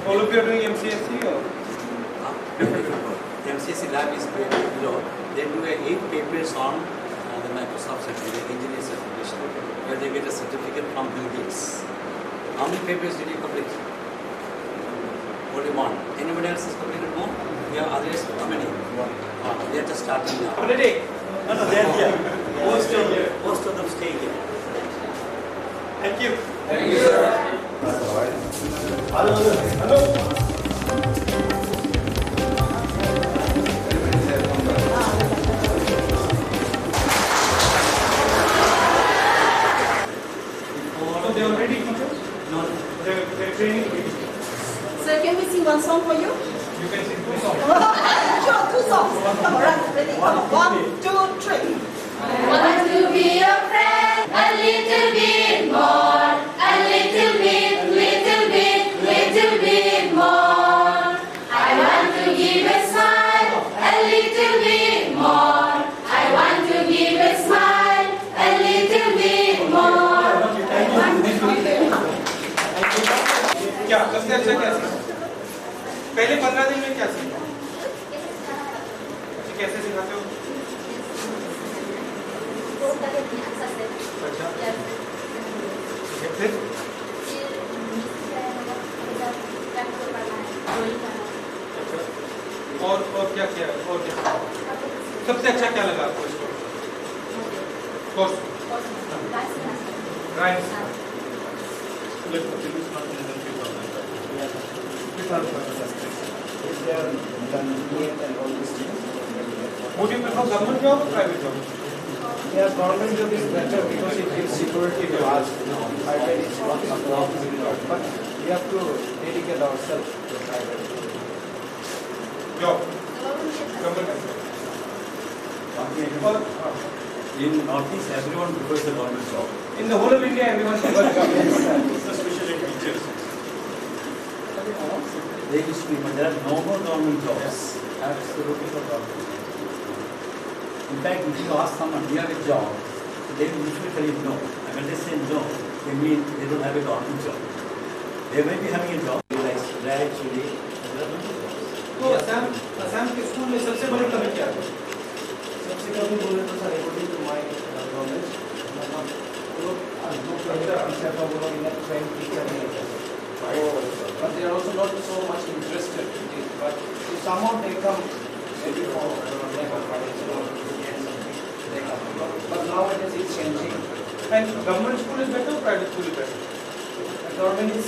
All of you are doing MCSC or? MCSC lab is below. They do 8 papers on the Microsoft certificate, engineer certification, where they get a certificate from Bill Gates. How many papers did you complete? Only one. Anybody else has completed more? Yeah, others, how many? One. They are just starting now. Holiday? No, they are here. Most of them stay here. Thank you. Thank you, sir. Hello. So they already teachers? No. They're training. Sir, can we sing one song for you? You can sing 2 songs. Sure, 2 songs. Come on, ready? Come on. 1, 2, 3. I want to be your friend, a little bit more, a little bit more. I want to give a smile, a little bit more. I want to give a smile, a little bit more. क्या सबसे अच्छा क्या सीखा? पहले 15 दिन में क्या सीखा? कैसे सिखाते हो? अच्छा। फिर? और क्या किया? और क्या? सबसे अच्छा क्या लगा आपको इसको? Course? Rhymes? Would you prefer government job or private job? Yeah, government job is better because it gives security to us. Private is not a but we have to dedicate ourselves to private Job. Government. In Northeast, everyone prefers the government job. In the whole of India, everyone prefers government. Especially teachers. They used to be, but there are no more government jobs. Absolutely no government jobs. In fact, if you ask someone, do you have a job? They will usually tell you no. And when they say no, they mean they don't have a government job. They may be having a job, like gradually, there are no jobs. तो असम के school में सबसे बड़ी कमी क्या है? सबसे कमी बोले तो sir according to my knowledge, लोग टीचर का बोलो इन्हें ट्रेन टीचर नहीं है. But they are also not so much interested in it. But if somehow they come, maybe for but nowadays it's changing. And government school is better or private school is better? Government is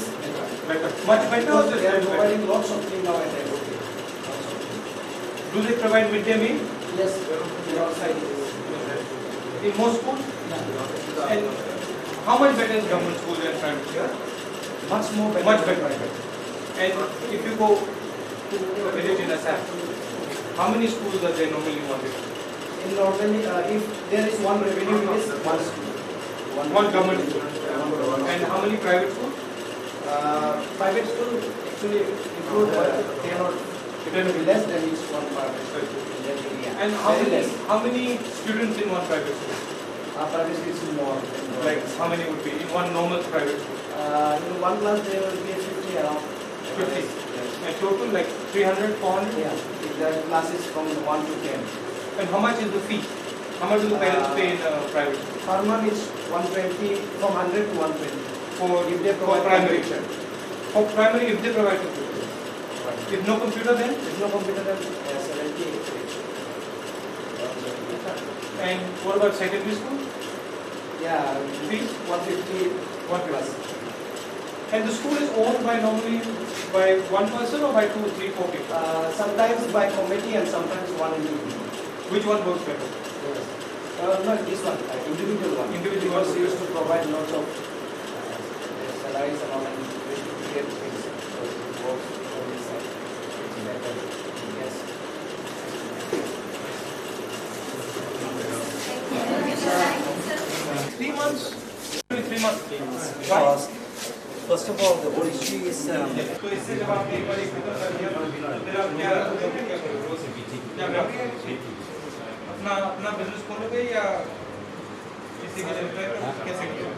Better. Much better or because just they are better? providing lots of things nowadays. Do they provide midday meal Yes, they are outside. in most schools? And how much better is government school than private school? Much more better. Much better. And if you go to a village in Assam, how many schools are there normally in one village? In normally, if there is one revenue, it is one school. One government school. And how many private schools? Private school actually include 10 or it will be less than each one private school in that area. And Very less. how many students in one private school? Private school is more. Like how many would be in one normal private school? In one class there will be 50 around. 50. Yes. And total like 300, 400? Yeah. If there are classes from 1 to 10. And how much is the fee? How much do the parents pay in private school? Per month is 120, from 100 to 120. If they provide primary. For primary, if they provide computer. If no computer, then? If no computer, then 70. And what about secondary school? Yeah, Fees? 150, 1 plus. And the school is owned by normally by one person or by 2, 3, 4 people? sometimes by committee and sometimes one individual. Which one works better? No, this one, individual one. Individual Because one. he used to provide lots of salaries and all and create things. So it works on this side. It's better. Yes. 3 months? 3 months. Because, first of all, the whole issue is तो इससे जब आप एक बार एक खत्म कर दिया फिर आप क्या करोगे? अपना बिजनेस खोलोगे या किसी के लिए कैसे करोगे?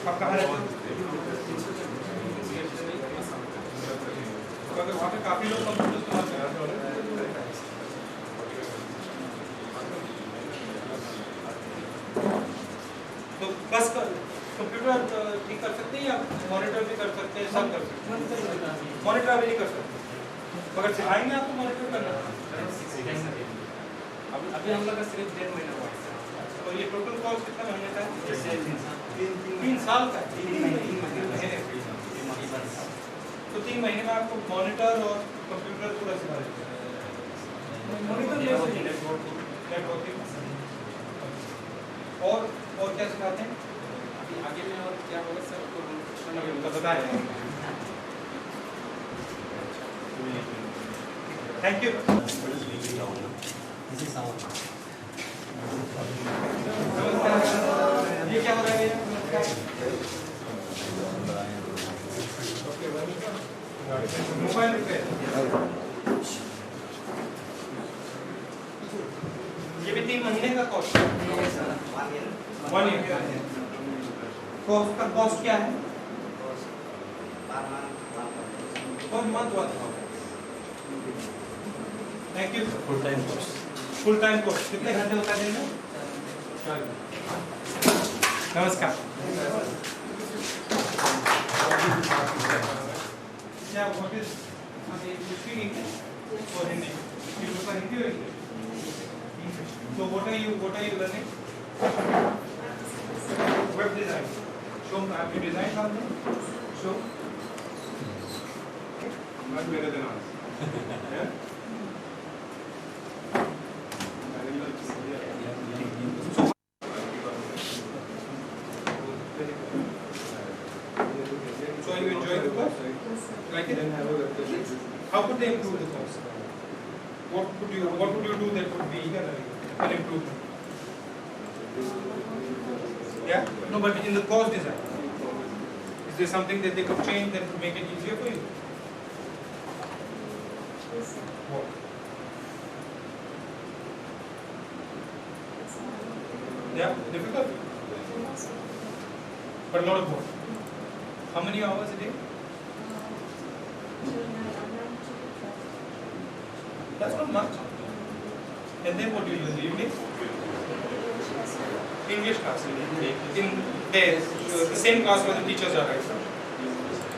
आप कहाँ रहते हो? तो अगर वहाँ पे काफ़ी लोग कंप्यूटर इस्तेमाल कर रहे हैं तो बस कंप्यूटर ठीक कर सकते हैं या मॉनिटर भी कर सकते हैं, सब कर सकते हैं? मॉनिटर अभी नहीं कर सकते, मगर सिखाएंगे आपको मॉनिटर करना। अभी हम लोग का सिर्फ 1.5 महीना हुआ है। और ये टोटल कॉस्ट कितना महीने का है? 3 साल का है। 3 महीने। तो 3 महीने में आपको मॉनिटर और कंप्यूटर पूरा सिखा देंगे। मॉनिटर नेटवर्किंग और क्या सिखाते हैं? अभी आगे में और क्या होगा सर तो बताएं। Thank you. ये क्या हो रहा है? Mobile repair. ये भी 3 महीने का कॉस्ट है। 1 ईयर। तो उसका कॉस्ट क्या है? Per month 1। Thank you. Full time course. Full time course कितने घंटे होता है दिन में? नमस्कार। क्या what is you speak English और हिंदी? यू प्रिफर हिंदी और English? So what are you learning? Web design. Show have you designed something? Show. Much better than us. Yeah. So are you enjoying the course? Like it? How could they improve the course? What would you do that would be an improvement? Yeah? No, but in the course design, is there something that they could change that would make it easier for you? What? Yeah, difficult? But a lot of work. How many hours a day? That's not much. And then what do you do in the evening? English class. In the same class where the teachers are, right?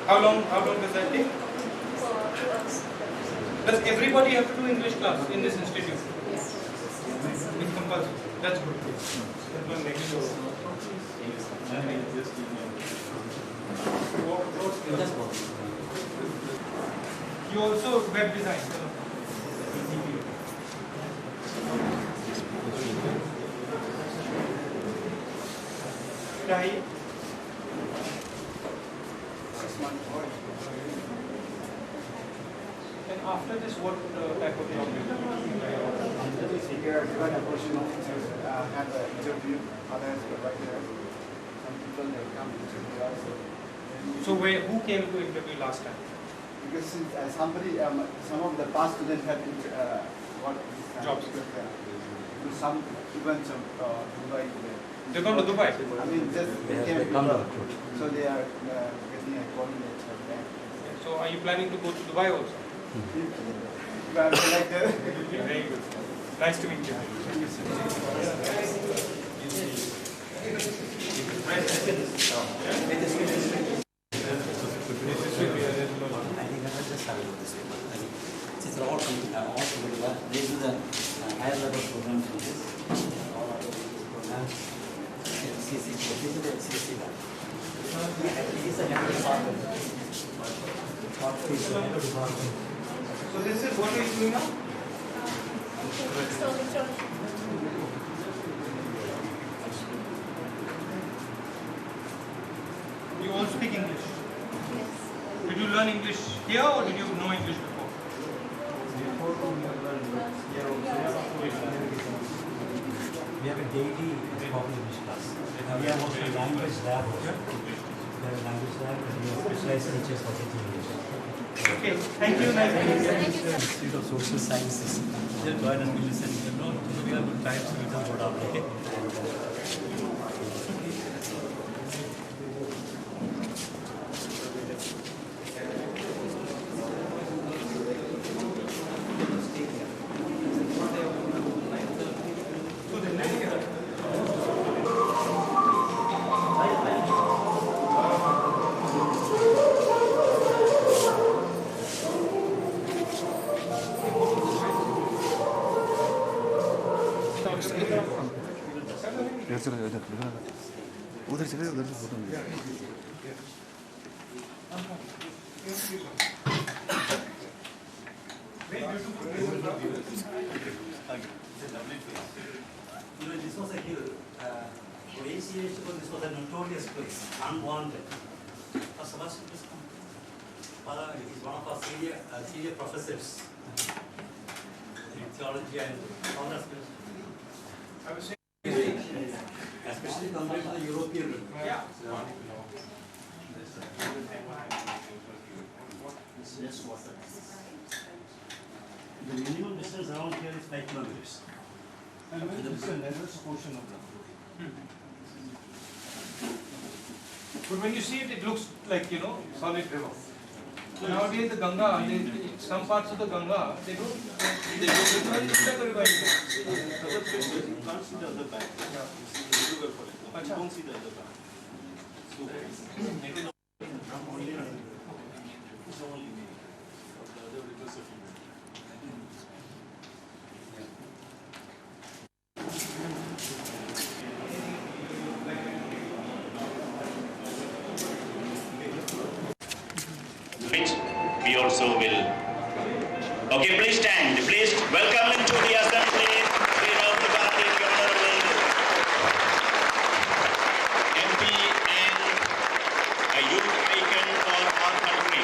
How long does that take? Does everybody have to do English class in this institute? It's compulsory. That's good. That will make sure. You also web design. चाहिए 6 months. And after this, what type of job do you do? We are given a opportunity to have an interview. Others go right there. Some people they come to interview us. So who came to interview last time? Because since, some of the past students have what Jobs. Some even some Dubai. They come to Dubai. I mean, just they came to so they are getting a coordinate for them. So are you planning to go to Dubai also? If I am selected. Very good. Nice to meet you. It's all they do the higher level programs in this. FCC, FCC. It is a general So this is what are you doing now? You all speak English. Did you learn English here or did you know English before? We have a daily spoken English class. We have also a language lab also. We have a language lab and we have specialized teachers for teaching English. Okay, thank you. Nice meeting you. Institute of Social Sciences. Just join us, we listen. You know, we have good times, we just go down. Okay? उधर चले उधर से photo You know, this was a hill. For 8 years ago, this was a notorious place, unwanted. Sebastian, please come. Father is one of our senior professors in theology and all that. I was saying, Especially compared to the European. yeah. The minimum distance around here is 5 kilometers. And this is the narrowest portion of the But when you see it, it looks like, solid river. Nowadays the Ganga, some parts of the Ganga, they don't, they look like a river. You can't see the other bank. It's river for it. You don't see the other bank. So, it's only the other rivers of India. Which we also will. Okay, please stand. Please welcome into the assembly, Sri Rahul Gandhi, Honorable MP and a youth icon for our country.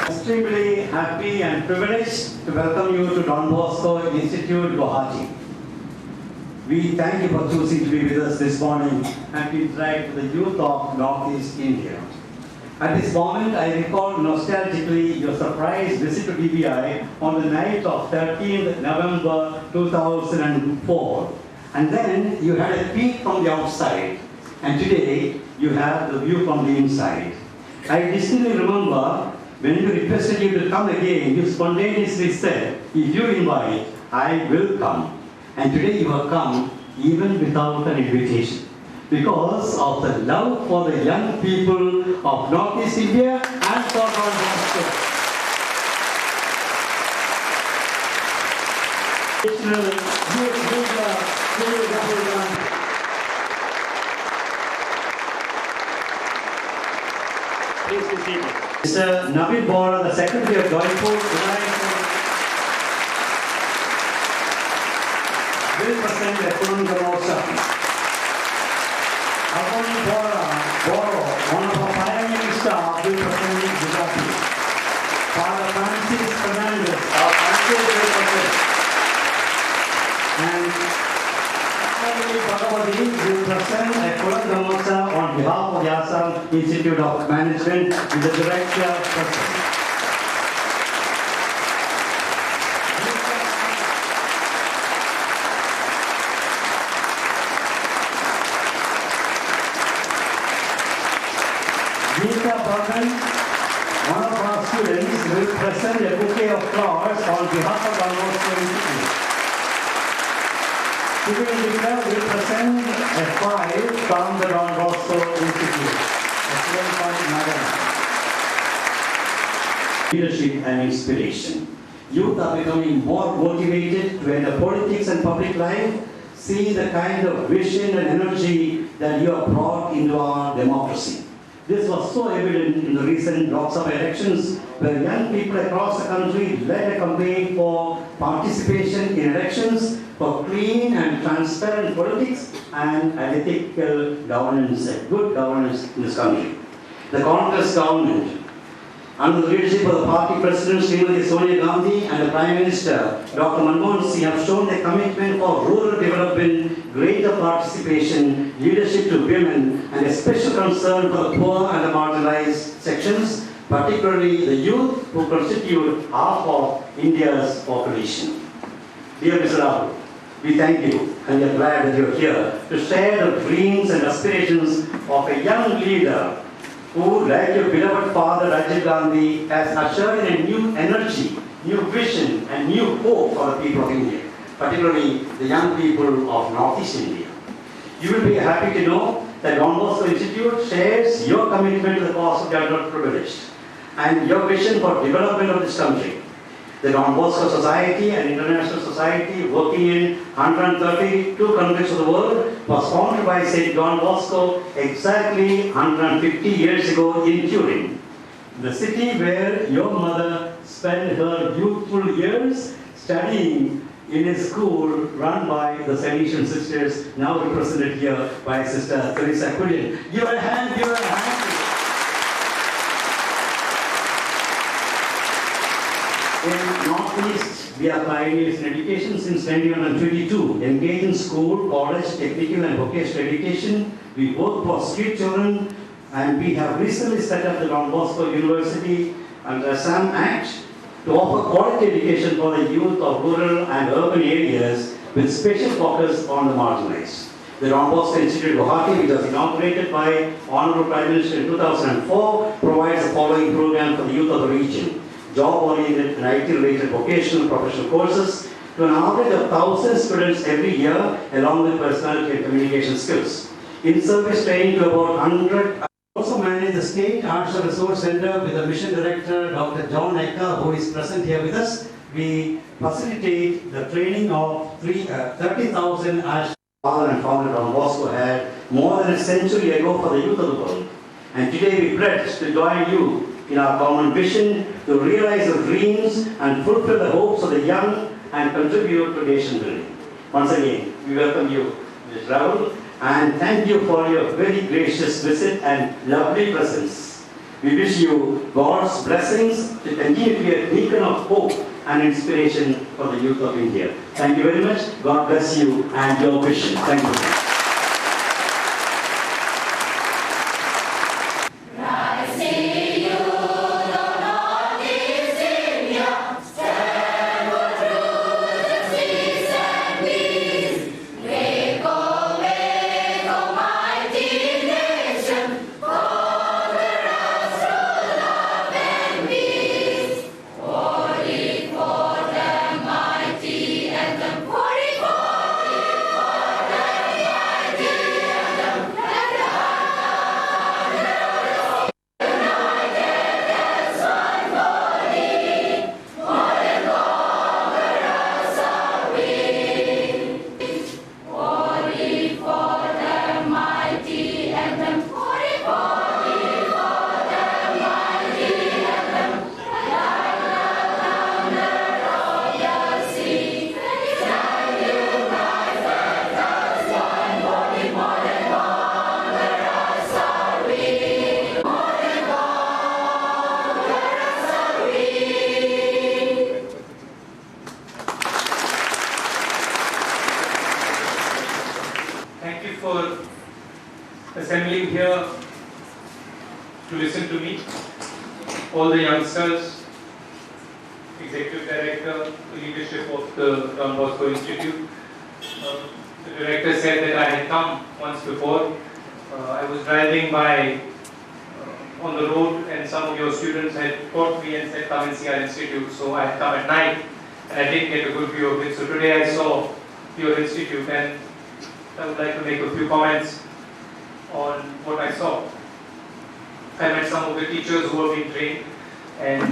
Extremely happy and privileged to welcome you to Don Bosco Institute, Guwahati. We thank you for choosing to be with us this morning and to interact with the youth of Northeast India. At this moment, I recall nostalgically your surprise visit to DBI on the night of 13th November 2004, and then you had a peek from the outside, and today you have the view from the inside. I distinctly remember when we requested you to come again, you spontaneously said, if you invite, I will come. And today you have come even without an invitation, because of the love for the young people of Northeast India and for Don Bosco. Please be seated. Mr. Navid Bora, the Secretary of Joypur, will present the Kurungarosa. Appointed Boro, one of our pioneering staff, will present Guwahati. Father Francis Fernandez, our council will present. And Honorable Bhagavati will present a Kurungarosa on behalf of the Assam Institute of Management with the Director present. Gita Bhagan, one of our students, will present a bouquet of flowers on behalf of our Bosco Institute. Student Gita will present a file from the Don Bosco Institute. Excellent point, Madam. Leadership and inspiration. Youth are becoming more motivated to enter politics and public life. See the kind of vision and energy that you have brought into our democracy. This was so evident in the recent Lok Sabha elections, where young people across the country led a campaign for participation in elections, for clean and transparent politics and ethical governance, good governance in this country. The Congress government, under the leadership of the party president Srimati Sonia Gandhi and the Prime Minister Dr. Manmohan Singh, have shown their commitment for rural development, greater participation, leadership to women, and a special concern for the poor and the marginalized sections, particularly the youth who constitute half of India's population. Dear Mr. Rahul, we thank you and we are glad that you are here to share the dreams and aspirations of a young leader who, like your beloved father Rahul Gandhi, has ushered in a new energy, new vision and new hope for the people of India, particularly the young people of Northeast India. You will be happy to know that Don Bosco Institute shares your commitment to the cause of the underprivileged and your vision for development of this country. The Don Bosco Society, an international society working in 132 countries of the world, was founded by St. Don Bosco exactly 150 years ago in Turin, the city where your mother spent her youthful years studying in a school run by the Salesian sisters, now represented here by Sister Teresa Quillian. Give her a hand, give her a hand. In Northeast, we are pioneers in education since 1922. Engaged in school, college, technical and vocational education. We work for street children, and we have recently set up the Don Bosco University under Assam Act to offer quality education for the youth of rural and urban areas with special focus on the marginalized. The Don Bosco Institute Guwahati, which was inaugurated by Honorable Prime Minister in 2004, provides the following program for the youth of the region: job-oriented and IT-related vocational professional courses to an average of 1,000 students every year, along with personality and communication skills. In-service training to about 100. Also manage the State Arts and Resource Center with the Mission Director, Dr. John Eka, who is present here with us. We facilitate the training of 30,000 arts. Father and founder Don Bosco had more than a century ago for the youth of the world. And today we pledge to join you in our common vision to realize the dreams and fulfill the hopes of the young and contribute to nation building. Once again, we welcome you, Ms. Rahul, and thank you for your very gracious visit and lovely presence. We wish you God's blessings to continue to be a beacon of hope and inspiration for the youth of India. Thank you very much. God bless you and your vision. Thank you. Assembling here to listen to me, all the youngsters, Executive Director, the leadership of the Don Bosco Institute. The director said that I had come once before. I was driving by on the road and some of your students had caught me and said come and see our institute, so I had come at night and I didn't get a good view of it. So today I saw your institute and I would like to make a few comments on what I saw. I met some of the teachers who are being trained, and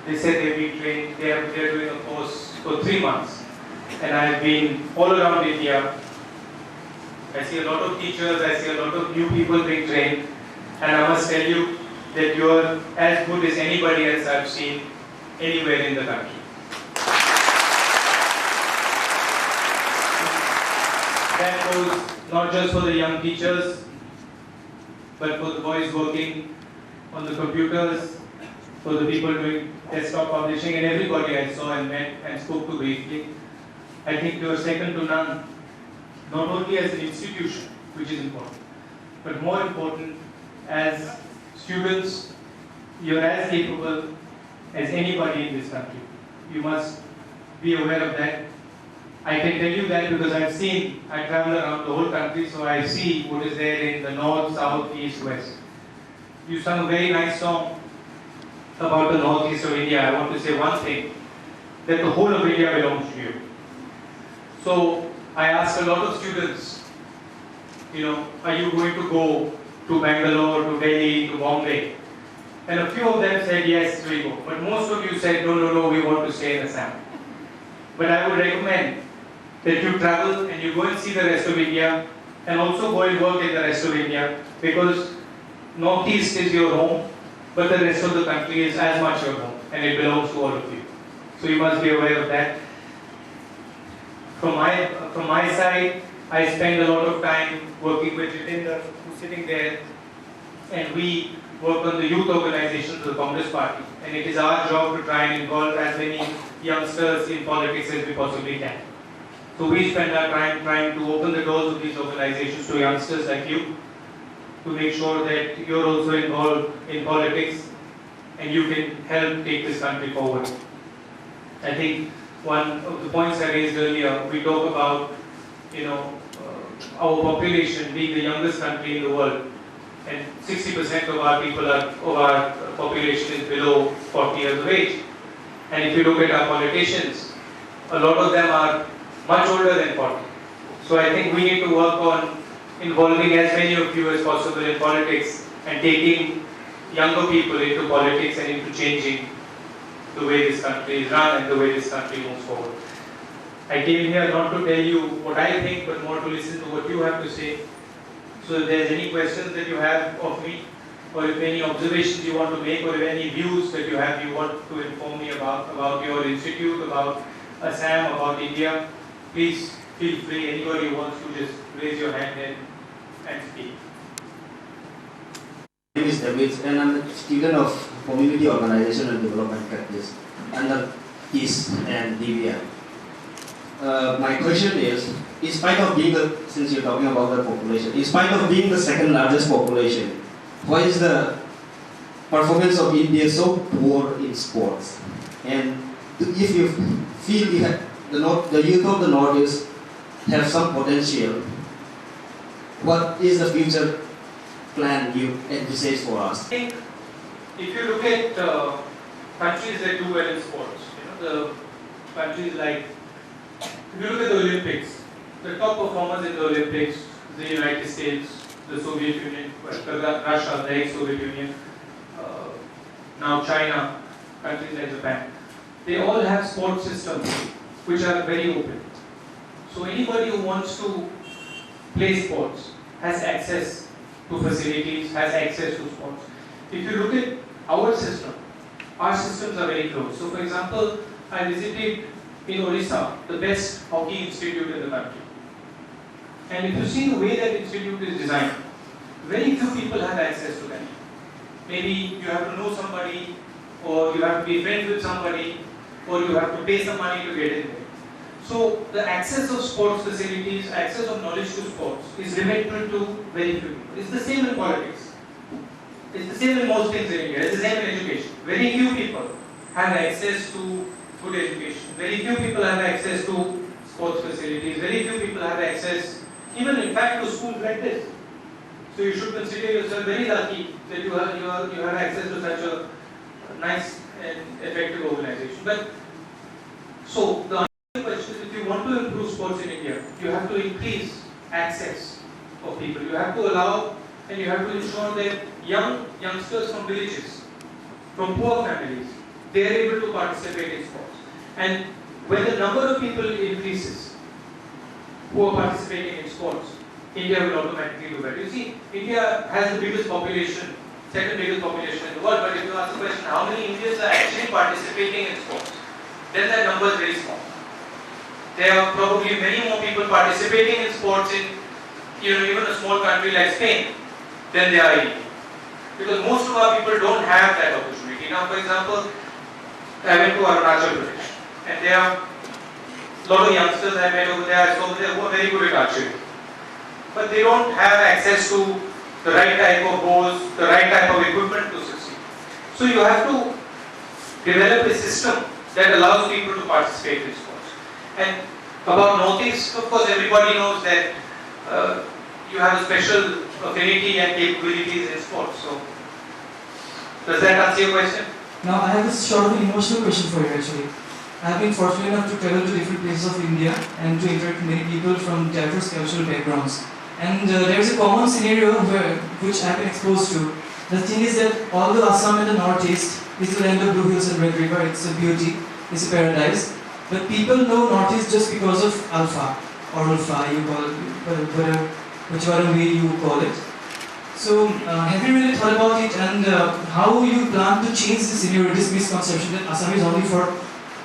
they said they've been trained, they're doing a course for 3 months. And I've been all around India. I see a lot of teachers, I see a lot of new people being trained, and I must tell you that you are as good as anybody else I've seen anywhere in the country. That goes not just for the young teachers, but for the boys working on the computers, for the people doing desktop publishing, and everybody I saw and met and spoke to briefly. I think you are second to none, not only as an institution, which is important, but more important, as students, you are as capable as anybody in this country. You must be aware of that. I can tell you that because I travel around the whole country, so I see what is there in the north, south, east, west. You sung a very nice song about the northeast of India. I want to say one thing, that the whole of India belongs to you. So I asked a lot of students, are you going to go to Bangalore, to Delhi, to Bombay? And a few of them said, yes, we'll go. But most of you said, no, we want to stay in Assam. But I would recommend that you travel and you go and see the rest of India and also go and work in the rest of India, because Northeast is your home, but the rest of the country is as much your home and it belongs to all of you. So you must be aware of that. From my side, I spend a lot of time working with Jitendra, who's sitting there, and we work on the youth organizations of the Congress Party. And it is our job to try and involve as many youngsters in politics as we possibly can. So we spend our time trying to open the doors of these organizations to youngsters like you, to make sure that you're also involved in politics and you can help take this country forward. I think one of the points I raised earlier, we talk about, our population being the youngest country in the world, and 60% of our population is below 40 years of age. And if you look at our politicians, a lot of them are much older than 40. So I think we need to work on involving as many of you as possible in politics and taking younger people into politics and into changing the way this country is run and the way this country moves forward. I came here not to tell you what I think, but more to listen to what you have to say. So if there's any questions that you have of me, or if any observations you want to make, or if any views that you have you want to inform me about your institute, about Assam, about India, please feel free. Anybody who wants to just raise your hand and speak. My name is David and I'm a student of Community Organization and Development Practice under KISS and DBI. My question is, in spite of being since you're talking about the population, in spite of being the second largest population, why is the performance of India so poor in sports? And if you feel the youth of the Northeast have some potential, what is the future plan you envisage for us? I think if you look at countries that do well in sports, the countries like, if you look at the Olympics, the top performers in the Olympics, the United States, the Soviet Union, Russia, the ex-Soviet Union, now China, countries like Japan, they all have sports systems which are very open. So anybody who wants to play sports has access to facilities, has access to sports. If you look at our system, our systems are very close. So for example, I visited in Orissa, the best hockey institute in the country. And if you see the way that institute is designed, very few people have access to that. Maybe you have to know somebody, or you have to be friends with somebody, or you have to pay some money to get in there. So the access of sports facilities, access of knowledge to sports is limited to very few people. It's the same in politics. It's the same in most things in India. It's the same in education. Very few people have access to good education. Very few people have access to sports facilities. Very few people have access, even in fact, to schools like this. So you should consider yourself very lucky that you have access to such a nice and effective organization. But so the question is, if you want to improve sports in India, you have to increase access of people. You have to allow and you have to ensure that youngsters from villages, from poor families, they are able to participate in sports. And when the number of people increases who are participating in sports, India will automatically do better. You see, India has the biggest population, second biggest population in the world, but if you ask the question, how many Indians are actually participating in sports, then that number is very small. There are probably many more people participating in sports in even a small country like Spain than there are in India. Because most of our people don't have that opportunity. Now, for example, I went to Arunachal Pradesh, and there are a lot of youngsters I met over there, who are very good at archery. But they don't have access to the right type of bows, the right type of equipment to succeed. So you have to develop a system that allows people to participate in sports. And About Northeast, of course, everybody knows that you have a special affinity and capabilities in sports. So, does that answer your question? Now I have this sort of emotional question for you actually. I have been fortunate enough to travel to different places of India and to interact with many people from diverse cultural backgrounds. And there is a common scenario which I have been exposed to. The thing is that although Assam in the northeast is the land of blue hills and red river, it's a beauty, it's a paradise. But people know northeast just because of Alpha or Ulfa, you call it, whichever way you call it. So, have you really thought about it and how you plan to change this scenario, this misconception that Assam is only for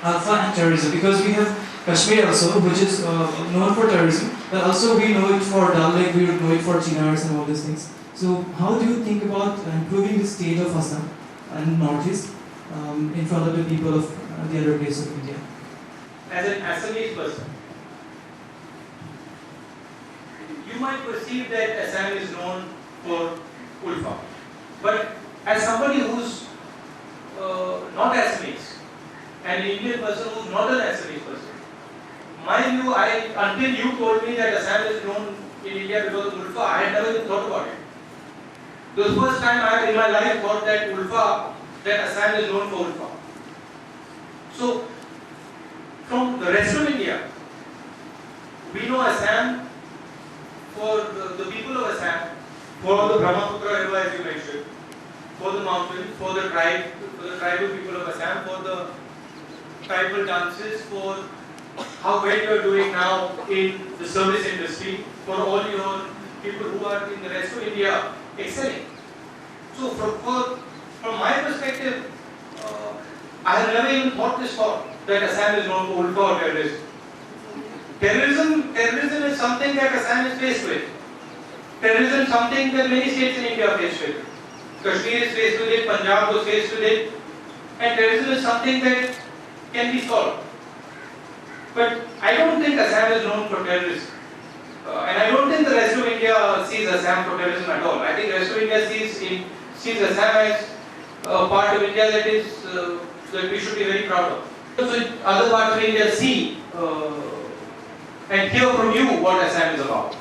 Alpha and terrorism? Because we have Kashmir also, which is known for terrorism, but also we know it for Dal Lake, we know it for chinars and all these things. So, how do you think about improving the state of Assam and Northeast in front of the people of the other places of India? As an Assamese person, you might perceive that Assam is known for Ulfa. But as somebody who's not Assamese, and an Indian person who's not an Assamese person, my view, until you told me that Assam is known in India because of Ulfa, I had never even thought about it. The first time I in my life thought that Assam is known for Ulfa. So, from the rest of India, we know Assam for the people of Assam, for the Brahmaputra river as you mentioned, for the mountains, for the tribal people of Assam, for the tribal dances, for how well you are doing now in the service industry, for all your people who are in the rest of India excelling. So from my perspective, I have never even thought this thought that Assam is known for Ulfa or terrorism. Terrorism is something that Assam is faced with. Terrorism is something that many states in India are faced with. Kashmir is faced with it, Punjab was faced with it, and terrorism is something that can be solved. But I don't think Assam is known for terrorism. And I don't think the rest of India sees Assam for terrorism at all. I think the rest of India sees Assam as a part of India that we should be very proud of. So other parts of India see and hear from you what Assam is about.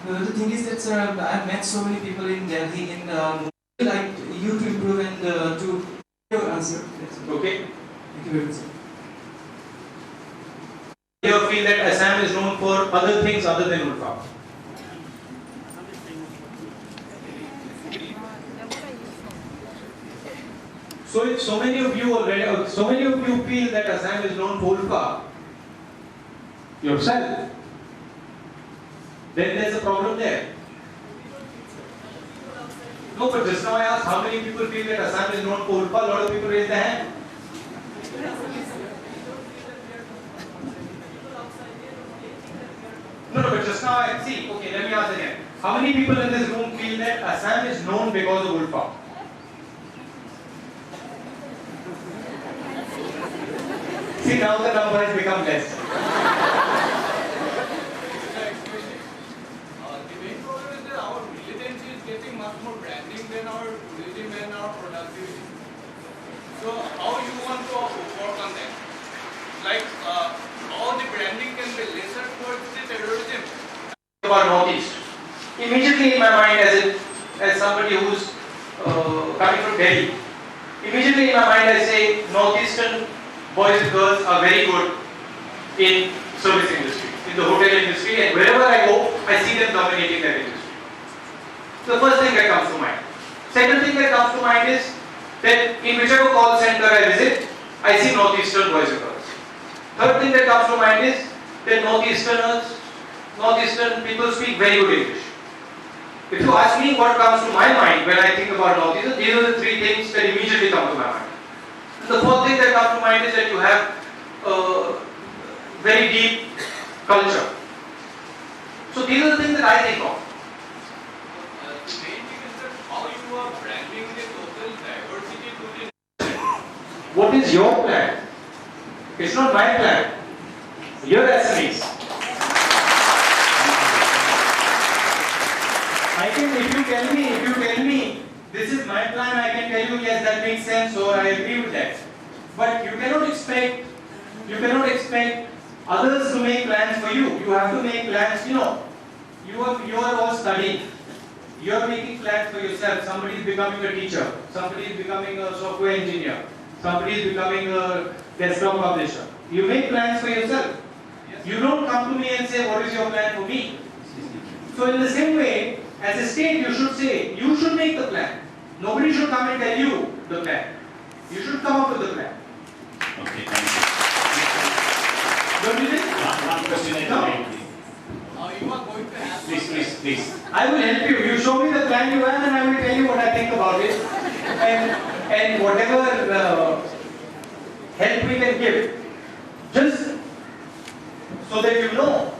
The thing is that, sir, I've met so many people in Delhi and like you to improve and to your answer. Okay. Thank you very much, sir. You feel that Assam is known for other things other than Ulfa. So if so many of you feel that Assam is known for Ulfa yourself, then there's a problem there. No, but just now I asked how many people feel that Assam is known for Ulfa. A lot of people raise their hand. No, but just now I see. Okay, let me ask again. How many people in this room feel that Assam is known because of Ulfa? See, now the number has become less. The main problem is that our militancy is getting much more branding than our tourism and our productivity. So how you want to work on that? Like how the branding can be lesser towards the terrorism. About Northeast. Immediately in my mind, as somebody who's coming from Delhi, immediately in my mind I say Northeastern boys and girls are very good in service industry, in the hotel industry, and wherever I go, I see them dominating that industry. So the first thing that comes to mind. Second thing that comes to mind is that in whichever call center I visit, I see Northeastern boys and girls. Third thing that comes to mind is that Northeastern people speak very good English. If you ask me what comes to my mind when I think about Northeastern, these are the three things that immediately come to my mind. The fourth thing that comes to mind is that you have very deep culture. So these are the things that I think of. The main thing is that how you are branding the total diversity to the. What is your plan? It's not my plan. You're Assamese. I can, if you tell me, this is my plan, I can tell you, yes, that makes sense, or I agree with that. But you cannot expect others to make plans for you. You have to make plans, you are all studying. You are making plans for yourself. Somebody is becoming a teacher. Somebody is becoming a software engineer. Somebody is becoming a desktop publisher. You make plans for yourself. You don't come to me and say, what is your plan for me? So in the same way, as a state, you should say, you should make the plan. Nobody should come and tell you the plan. You should come up with the plan. Okay, thank you. Don't you think? One question at a time, please. You are going to have. Please. I will help you. You show me the plan you have and I will tell you what I think about it. And whatever help we can give. Just so that you know,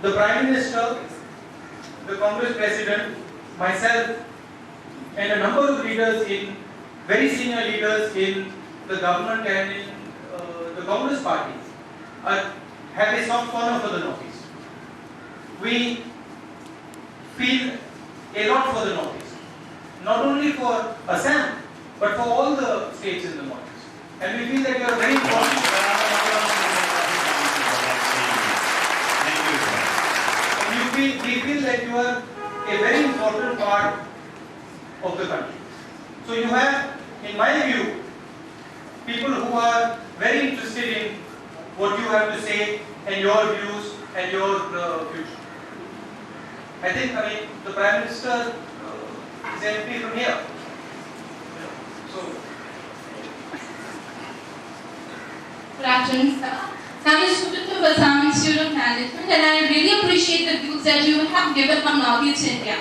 the Prime Minister, the Congress President, myself, and a number of leaders very senior leaders in the government and in the Congress party have a soft corner for the Northeast. We feel a lot for the Northeast. Not only for Assam, but for all the states in the Northeast. And we feel that you are very important. And we feel that you are a very important part of the country. So you have, in my view, people who are very interested in what you have to say and your views and your future. I mean, the Prime Minister is an MP from here. So. Good afternoon, sir. I'm a student of Assam Institute of Management, and I really appreciate the views that you have given on Northeast India.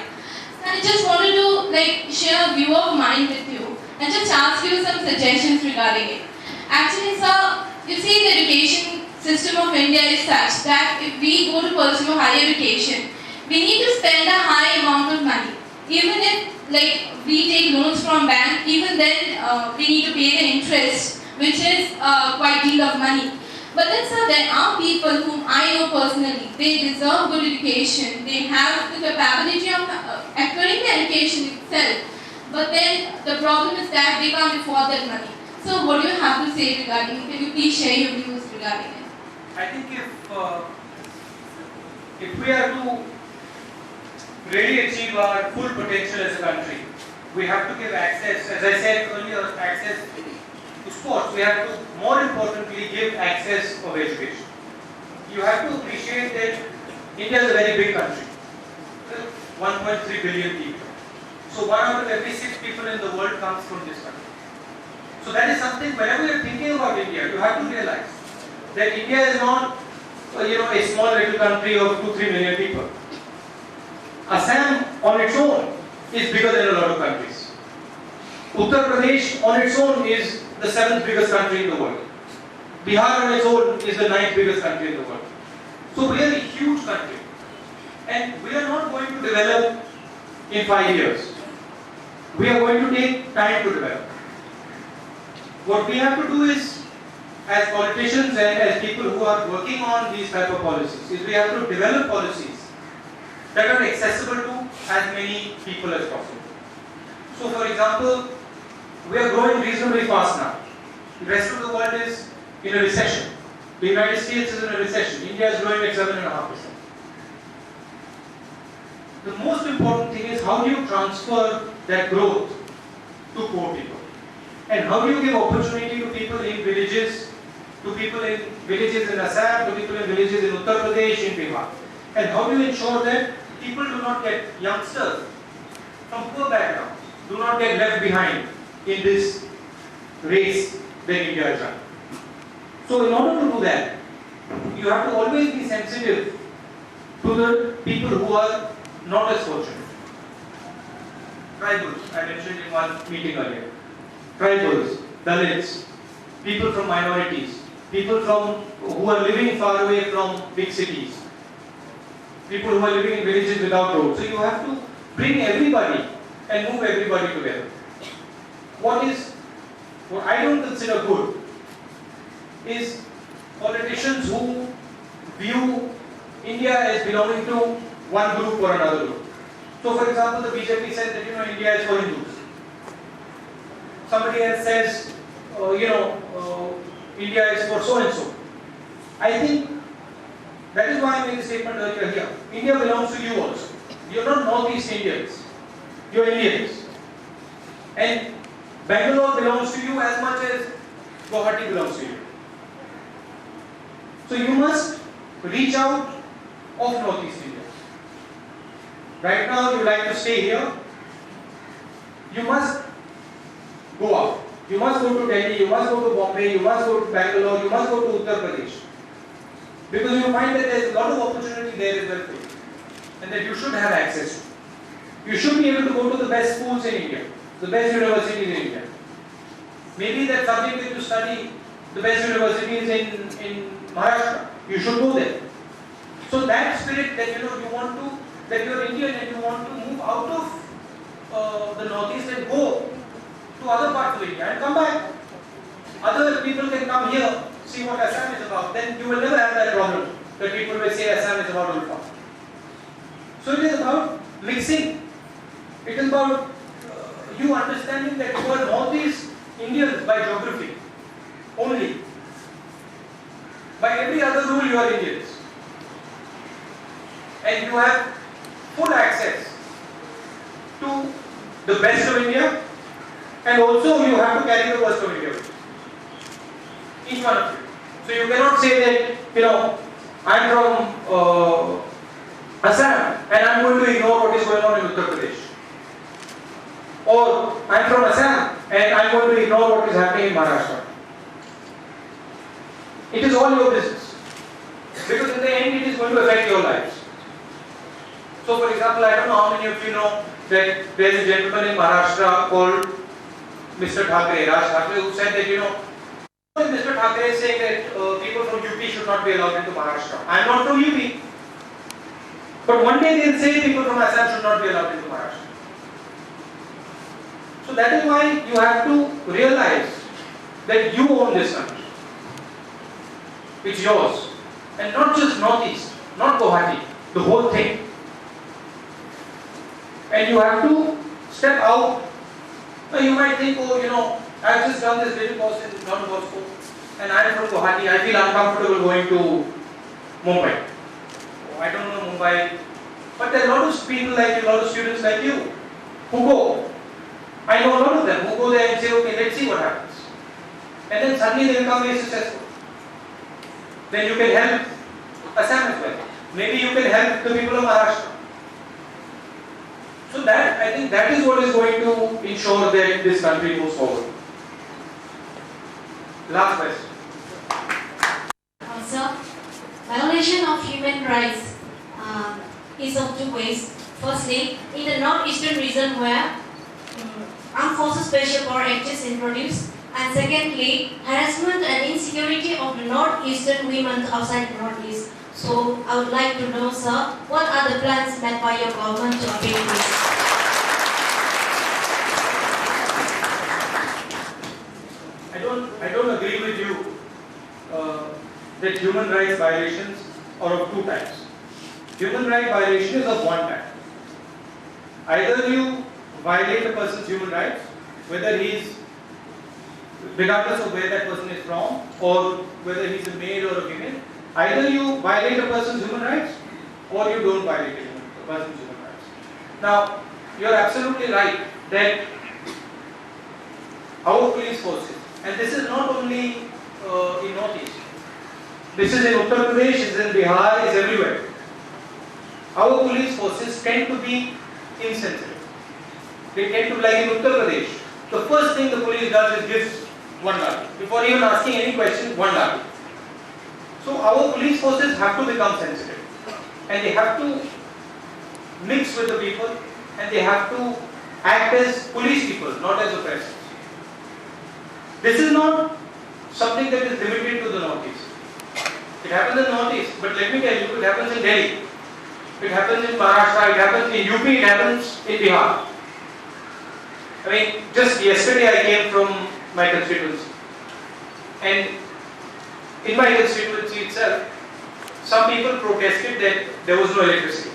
And I just wanted to share a view of mine with you and just ask you some suggestions regarding it. Actually, sir, you see the education system of India is such that if we go to pursue higher education, we need to spend a high amount of money. Even if we take loans from bank, even then we need to pay the interest, which is quite a deal of money. But then, sir, there are people whom I know personally. They deserve good education. They have the capability of acquiring the education itself. But then the problem is that they can't afford that money. So what do you have to say regarding it? Can you please share your views regarding it? I think if we are to really achieve our full potential as a country, we have to give access, as I said earlier, access to sports. We have to, more importantly, give access of education. You have to appreciate that India is a very big country, 1.3 billion people. So 1 out of every 6 people in the world comes from this country. So that is something, whenever you are thinking about India, you have to realize that India is not a small little country of 2-3 million people. Assam on its own is bigger than a lot of countries. Uttar Pradesh on its own is the 7th biggest country in the world. Bihar on its own is the 9th biggest country in the world. So we are a huge country. And we are not going to develop in 5 years. We are going to take time to develop. What we have to do is, as politicians and as people who are working on these type of policies, is we have to develop policies that are accessible to as many people as possible. So for example, we are growing reasonably fast now. The rest of the world is in a recession. The United States is in a recession. India is growing at 7.5%. The most important thing is how do you transfer that growth to poor people? And how do you give opportunity to people in villages, to people in villages in Assam, to people in villages in Uttar Pradesh, in Bihar? And how do you ensure that people do not get, youngsters from poor backgrounds, do not get left behind in this race that India is running? So in order to do that, you have to always be sensitive to the people who are not as fortunate. Tribals, I mentioned in one meeting earlier. Tribals, Dalits, people from minorities, people who are living far away from big cities, people who are living in villages without roads. So you have to bring everybody and move everybody together. What I don't consider good is politicians who view India as belonging to one group or another group. So for example, the BJP says that India is for Hindus. Somebody else says India is for so and so. I think that is why I made the statement earlier here. India belongs to you also. You are not Northeast Indians. You are Indians. And Bangalore belongs to you as much as Guwahati belongs to you. So you must reach out of Northeast India. Right now you like to stay here. You must go out. You must go to Delhi, you must go to Bombay, you must go to Bangalore, you must go to Uttar Pradesh. Because you find that there is a lot of opportunity there as well for you. And that you should have access to. You should be able to go to the best schools in India, the best universities in India. Maybe that subject that you study, the best universities in Maharashtra, you should go there. So that spirit that you want to, that you are Indian and you want to move out of the Northeast and go to other parts of India and come back. Other people can come here, see what Assam is about. Then you will never have that problem that people will say Assam is about Ulfa. So it is about mixing. It is about you understanding that you are Northeast Indians by geography only. By every other rule you are Indians. And you have full access to the best of India, and also you have to carry the worst of India with you. Each one of you. So you cannot say that, I am from Assam and I am going to ignore what is going on in Uttar Pradesh. Or I am from Assam and I am going to ignore what is happening in Maharashtra. It is all your business. Because in the end it is going to affect your lives. So for example, I don't know how many of you know that there is a gentleman in Maharashtra called Mr. Thackeray, Raj Thackeray, who said that, Mr. Thackeray is saying that people from UP should not be allowed into Maharashtra. I am not from UP. But one day they will say people from Assam should not be allowed into Maharashtra. So that is why you have to realize that you own this country. It's yours. And not just Northeast, not Guwahati, the whole thing. And you have to step out. Now you might think, I have just done this little course in Bosco and I am from Guwahati. I feel uncomfortable going to Mumbai. I don't know Mumbai. But there are a lot of people like you, a lot of students like you who go. I know a lot of them who go there and say, okay, let's see what happens. And then suddenly they become very successful. Then you can help Assam as well. Maybe you can help the people of Maharashtra. So I think that is what is going to ensure that this country moves forward. Last question. Sir, violation of human rights is of two ways. Firstly, in the northeastern region where Armed Forces Special Corps Act is introduced, and secondly, harassment and insecurity of the northeastern women outside the northeast. So, I would like to know, sir, what are the plans made by your government to abate this? I don't agree with you that human rights violations are of two types. Human rights violation is of one type. Either you violate a person's human rights, whether he is, regardless of where that person is from, or whether he is a male or a female, either you violate a person's human rights, or you don't violate a person's human rights. Now, you are absolutely right that our police forces, and this is not only in Northeast, this is in Uttar Pradesh, this is in Bihar, it's everywhere. Our police forces tend to be insensitive. They tend to be like in Uttar Pradesh. The first thing the police does is gives one lari. Before even asking any question, one lari. So our police forces have to become sensitive. And they have to mix with the people, and they have to act as police people, not as oppressors. This is not something that is limited to the Northeast. It happens in the Northeast, but let me tell you, it happens in Delhi. It happens in Maharashtra, it happens in UP, it happens in Bihar. I mean, just yesterday I came from my constituency. And in my constituency itself, some people protested that there was no electricity.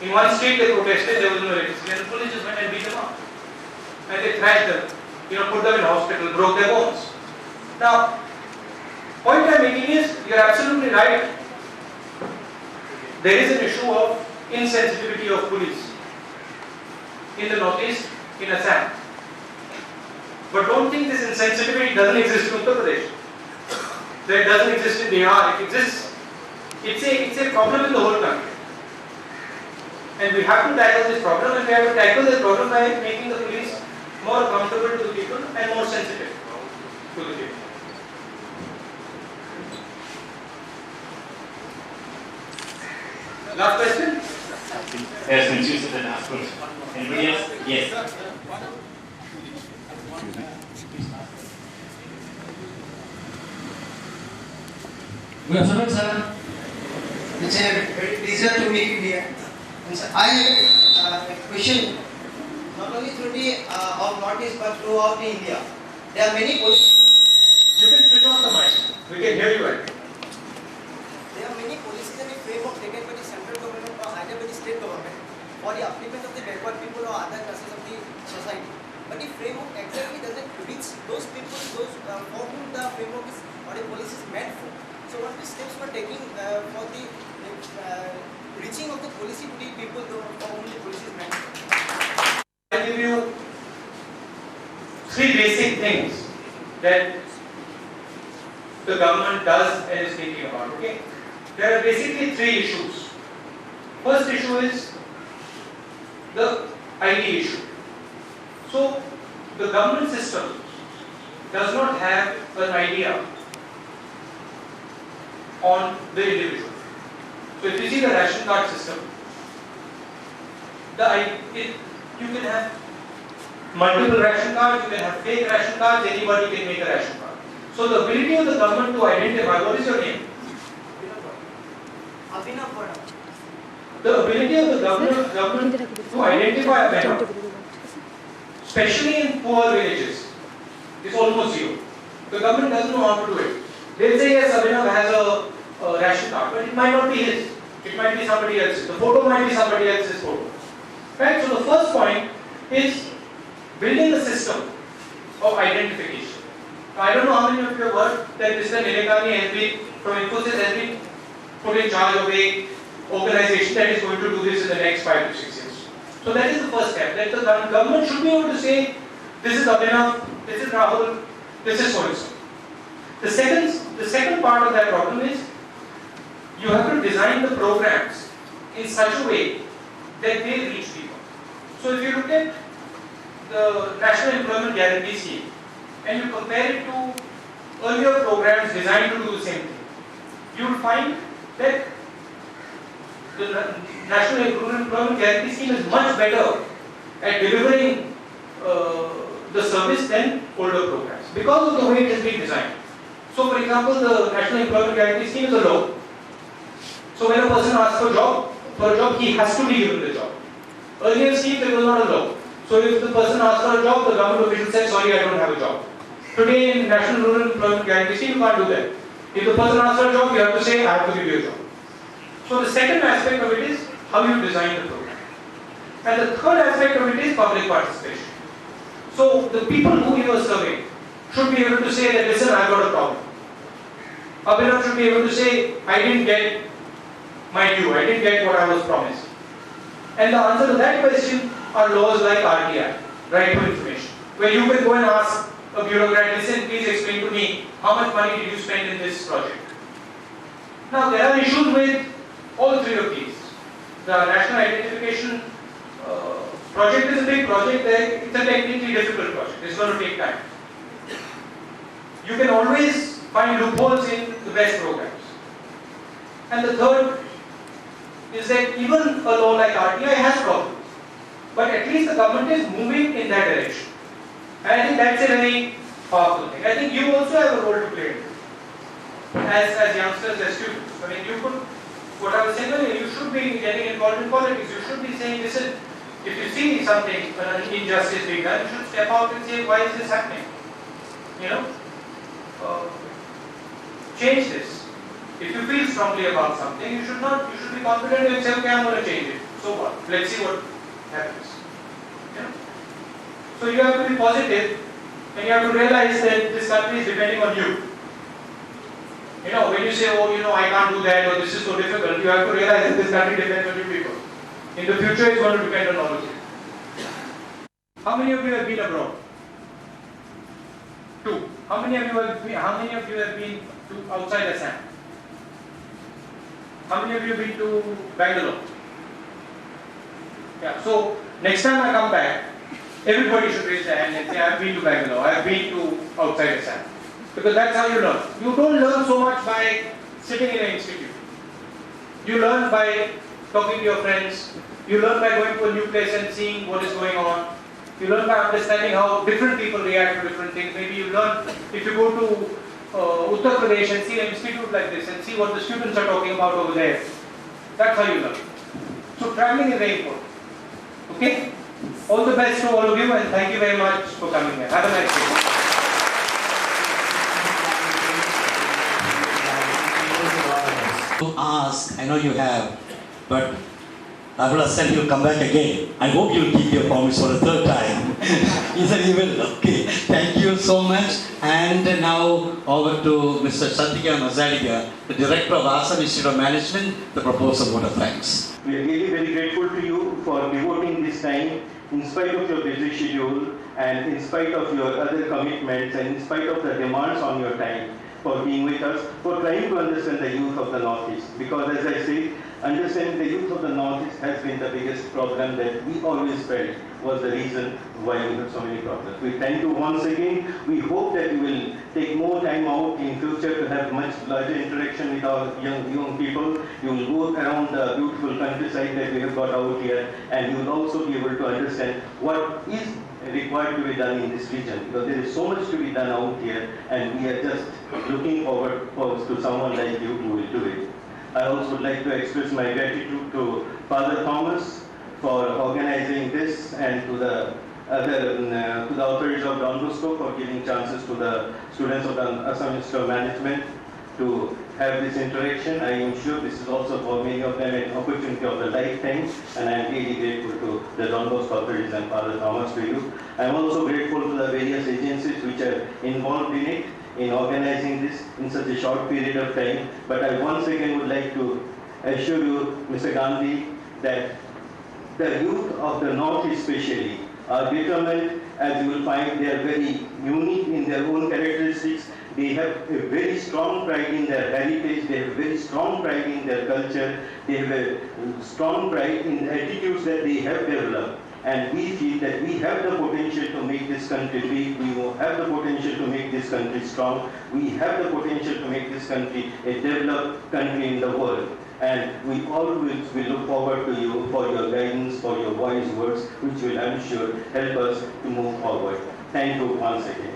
In one street they protested there was no electricity, and the police just went and beat them up. And they thrashed them, put them in hospital, broke their bones. Now, point I'm I'm making is, you're absolutely right. There is an issue of insensitivity of police in the northeast, in Assam. But don't think this insensitivity doesn't exist in Uttar Pradesh. That doesn't exist in Bihar. It exists. It's a problem in the whole country. And we have to tackle this problem, and we have to tackle this problem by making the police more accountable to the people and more sensitive to the people. Last question? Yes, since you said the last question. Anybody else? Yes. Good afternoon, sir. It's a very pleasure to meet you here. And sir, I have a question, not only through the of Northeast but throughout the India. There are many police. You can switch on the mic. We can hear you well. There are many policies and framework taken by the central government or either by the state government for the upliftment of the backward people or other classes of the society. But the framework exactly doesn't reach those people, those for whom the framework is or the policy is meant for. So what are the steps for taking for the reaching of the policy to the people for whom the policy is meant for? I'll give you three basic things that the government does and is thinking about. Okay, there are basically three issues. First issue is the ID issue. So the government system does not have an idea on the individual. So if you see the ration card system, you can have multiple ration cards, you can have fake ration cards, anybody can make a ration card. So the ability of the government to identify, what is your name? The ability of the government to identify a vendor, especially in poor villages, is almost zero. The government doesn't know how to do it. They'll say yes, Abhinav has a ration card, but it might not be his. It might be somebody else's. The photo might be somebody else's photo. Right? So the first point is building a system of identification. I don't know how many of you have heard that Mr. Nilekani has been, from Infosys, has been put in charge of a organization that is going to do this in the next 5 to 6 years. So that is the first step. That the government should be able to say, this is Abhinav, this is Rahul, this is so and so. The second part of that problem is you have to design the programs in such a way that they reach people. So if you look at the National Employment Guarantee Scheme and you compare it to earlier programs designed to do the same thing, you will find that the National Employment Guarantee Scheme is much better at delivering the service than older programs because of the way it has been designed. So for example, the National Employment Guarantee Scheme is a law. So when a person asks for a job, he has to be given the job. Earlier scheme, there was not a law. So if the person asks for a job, the government official says, sorry, I don't have a job. Today in National Rural Employment Guarantee Scheme, you can't do that. If the person asks for a job, you have to say, I have to give you a job. So the second aspect of it is how you design the program. And the third aspect of it is public participation. So the people who you are surveying should be able to say that, listen, I've got a problem. Abhinav should be able to say, I didn't get my due, I didn't get what I was promised. And the answer to that question are laws like RTI, Right to Information, where you can go and ask a bureaucrat, listen, please explain to me how much money did you spend in this project. Now there are issues with all three of these. The national identification project is a big project, it's a technically difficult project, it's going to take time. You can always find loopholes in the best programs. And the third is that even a law like RTI has problems, but at least the government is moving in that direction. And I think that's a very powerful thing. I think you also have a role to play as youngsters, as students. I mean, you could, what I was saying earlier, you should be getting involved in politics. You should be saying, listen, if you see something, an injustice being done, you should step out and say, why is this happening? You know, change this. If you feel strongly about something, you should be confident and say, okay, I'm going to change it. So what? Let's see what happens. You know? So you have to be positive and you have to realize that this country is depending on you. You know, when you say, oh, I can't do that, or this is so difficult, you have to realize that this country depends on you people. In the future, it's going to depend on all of you. How many of you have been abroad? 2. How many of you have been to outside Assam? How many of you have been to Bangalore? Yeah. So next time I come back, everybody should raise their hand and say, I've been to Bangalore, I've been to outside Assam. Because that's how you learn. You don't learn so much by sitting in an institute. You learn by talking to your friends. You learn by going to a new place and seeing what is going on. You learn by understanding how different people react to different things. Maybe you learn if you go to Uttar Pradesh and see an institute like this and see what the students are talking about over there. That's how you learn. So traveling is very important. Okay? All the best to all of you, and thank you very much for coming here. Have a nice day. To ask, I know you have, but Rahul has said he'll come back again. I hope you'll keep your promise for a third time. He said he will. Okay, thank you so much. And now over to Mr. Satyika Mazadiga, the Director of Assam Institute of Management, to propose a vote of thanks. We are really very grateful to you for devoting this time in spite of your busy schedule and in spite of your other commitments and in spite of the demands on your time, for being with us, for trying to understand the youth of the Northeast. Because as I say, understanding the youth of the Northeast has been the biggest problem that we always felt was the reason why we have so many problems. We thank you once again. We hope that you will take more time out in future to have much larger interaction with our young people. You will go around the beautiful countryside that we have got out here, and you will also be able to understand what is required to be done in this region, because there is so much to be done out here, and we are just looking forward to someone like you who will do it. I also would like to express my gratitude to Father Thomas for organizing this, and to the authorities of Don Bosco for giving chances to the students of the Assam Institute of Management to have this interaction. I am sure this is also for many of them an opportunity of a lifetime, and I am really grateful to the Don Bosco authorities and Father Thomas, to you. I am also grateful to the various agencies which are involved in it, in organizing this in such a short period of time. But I once again would like to assure you, Mr. Gandhi, that the youth of the North especially are determined. As you will find, they are very unique in their own characteristics. They have a very strong pride in their heritage, they have very strong pride in their culture, they have a strong pride in the attitudes that they have developed. And we feel that we have the potential to make this country big, we have the potential to make this country strong, we have the potential to make this country a developed country in the world. And we always will look forward to you for your guidance, for your wise words, which will, I'm sure, help us to move forward. Thank you once again.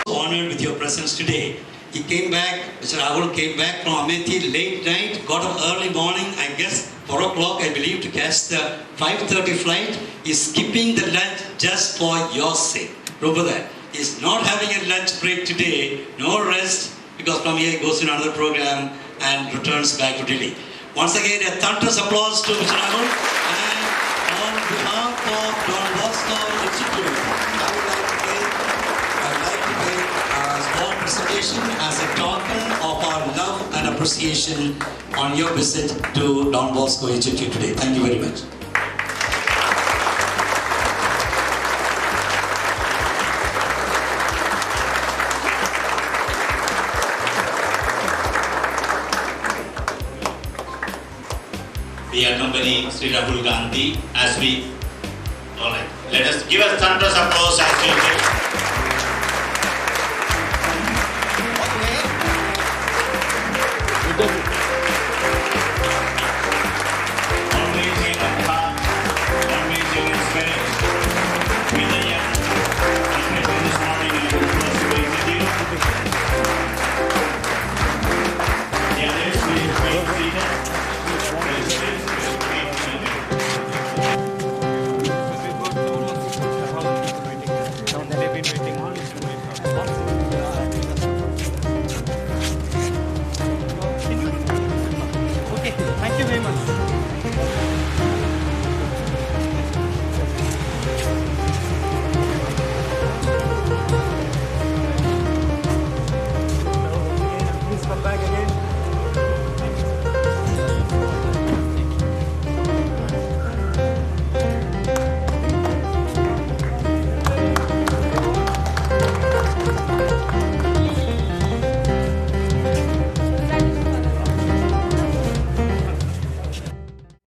Honored with your presence today. He came back, Mr. Rahul came back from Amethi late night, got up early morning, I guess 4 o'clock, I believe, to catch the 5:30 flight. He's skipping the lunch just for your sake. Remember that. He's not having a lunch break today, no rest, because from here he goes to another program and returns back to Delhi. Once again, a thunderous applause to Mr. Rahul. And on behalf of Don Bosco Institute, I would like to make a small presentation as a token of our love and appreciation on your visit to Don Bosco Institute today. Thank you very much. We accompany Sri Rahul Gandhi as we, all right, let us give us thunderous applause as we